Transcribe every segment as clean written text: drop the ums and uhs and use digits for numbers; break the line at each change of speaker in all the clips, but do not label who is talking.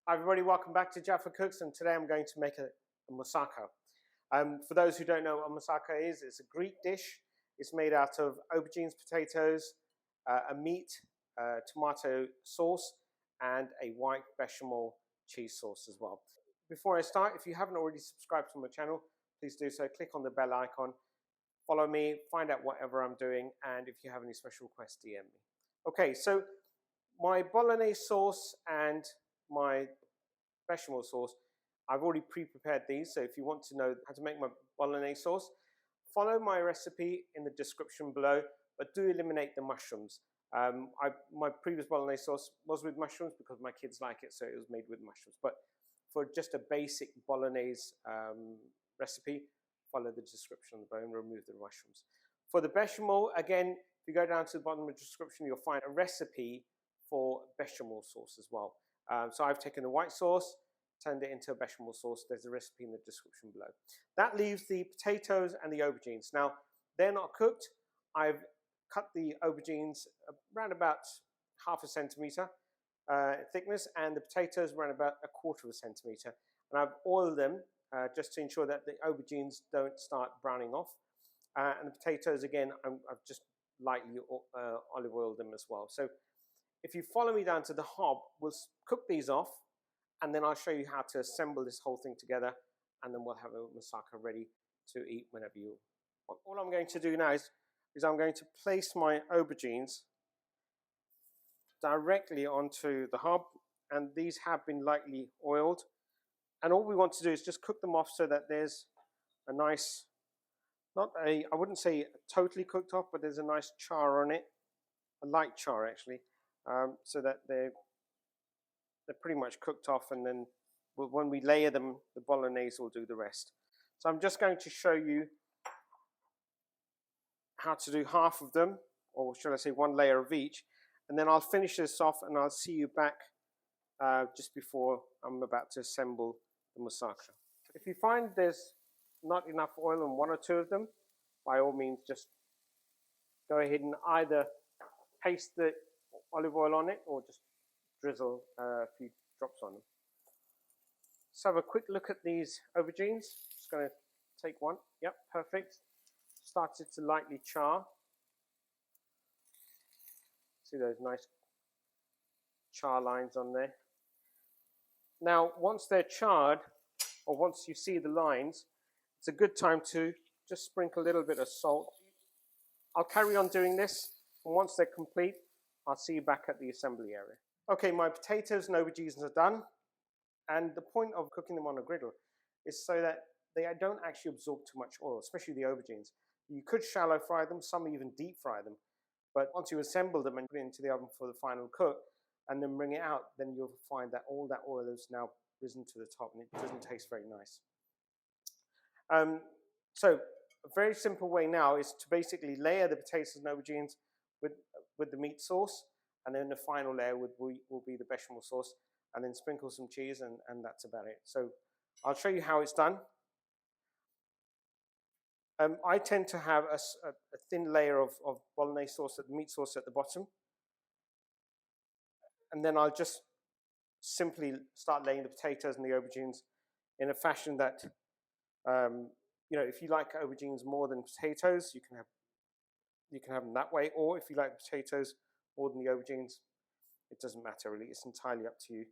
Hi everybody, welcome back to Jaffa Cooks, and today I'm going to make a moussaka. For those who don't know what a moussaka is, it's a Greek dish. It's made out of aubergines, potatoes, a meat, tomato sauce, and a white bechamel cheese sauce as well. Before I start, if you haven't already subscribed to my channel, please do so. Click on the bell icon, follow me, find out whatever I'm doing, and if you have any special requests, DM me. Okay, so my bolognese sauce and my bechamel sauce, I've already pre-prepared these, so if you want to know how to make my bolognese sauce, follow my recipe in the description below, but do eliminate the mushrooms. My previous bolognese sauce was with mushrooms because my kids like it, so it was made with mushrooms. But for just a basic bolognese recipe, follow the description on the bone, remove the mushrooms. For the bechamel, again, if you go down to the bottom of the description, you'll find a recipe for bechamel sauce as well. So I've taken the white sauce, turned it into a bechamel sauce. There's a recipe in the description below. That leaves the potatoes and the aubergines. Now, they're not cooked. I've cut the aubergines around about ½ centimeter thickness, and the potatoes around about ¼ centimeter. And I've oiled them just to ensure that the aubergines don't start browning off. And the potatoes, again, I've just lightly olive oiled them as well. So if you follow me down to the hob, we'll cook these off, and then I'll show you how to assemble this whole thing together, and then we'll have a moussaka ready to eat whenever you want. All I'm going to do now is I'm going to place my aubergines directly onto the hob, and these have been lightly oiled. And all we want to do is just cook them off so that there's a nice, I wouldn't say totally cooked off, but there's a nice char on it, a light char actually. So that they're pretty much cooked off, and then when we layer them, the bolognese will do the rest. So I'm just going to show you how to do half of them, or should I say one layer of each, and then I'll finish this off and I'll see you back just before I'm about to assemble the moussaka. If you find there's not enough oil in one or two of them, by all means just go ahead and either paste the olive oil on it or just drizzle a few drops on them. Let's have a quick look at these aubergines. Just going to take one. Yep, perfect. Started to lightly char. See those nice char lines on there. Now, once they're charred, or once you see the lines, it's a good time to just sprinkle a little bit of salt. I'll carry on doing this, and once they're complete, I'll see you back at the assembly area. Okay, my potatoes and aubergines are done, and the point of cooking them on a griddle is so that they don't actually absorb too much oil, especially the aubergines. You could shallow fry them, some even deep fry them, but once you assemble them and put it into the oven for the final cook, and then bring it out, then you'll find that all that oil is now risen to the top, and it doesn't taste very nice. So a very simple way now is to basically layer the potatoes and aubergines with the meat sauce, and then the final layer will be the bechamel sauce, and then sprinkle some cheese, and that's about it. So I'll show you how it's done. I tend to have a thin layer of bolognese sauce, the meat sauce at the bottom, and then I'll just simply start laying the potatoes and the aubergines in a fashion that, you know, if you like aubergines more than potatoes, you can have them that way, or if you like potatoes more than the aubergines, it doesn't matter really, it's entirely up to you.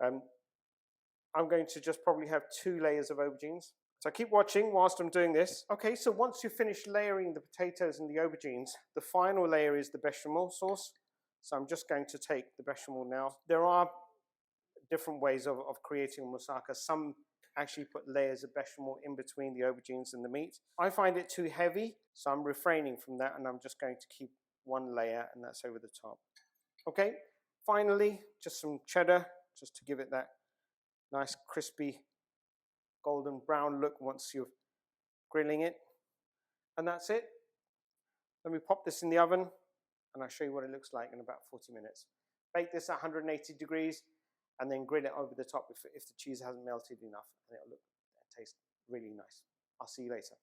I'm going to just probably have 2 layers of aubergines. So keep watching whilst I'm doing this. Okay, so once you finish layering the potatoes and the aubergines, the final layer is the bechamel sauce. So I'm just going to take the bechamel now. There are different ways of creating moussaka. Some actually put layers of bechamel in between the aubergines and the meat. I find it too heavy, so I'm refraining from that, and I'm just going to keep 1 layer, and that's over the top. Okay, finally, just some cheddar, just to give it that nice crispy golden brown look once you're grilling it. And that's it. Let me pop this in the oven, and I'll show you what it looks like in about 40 minutes. Bake this at 180 degrees, and then grill it over the top if the cheese hasn't melted enough, and it'll taste really nice. I'll see you later.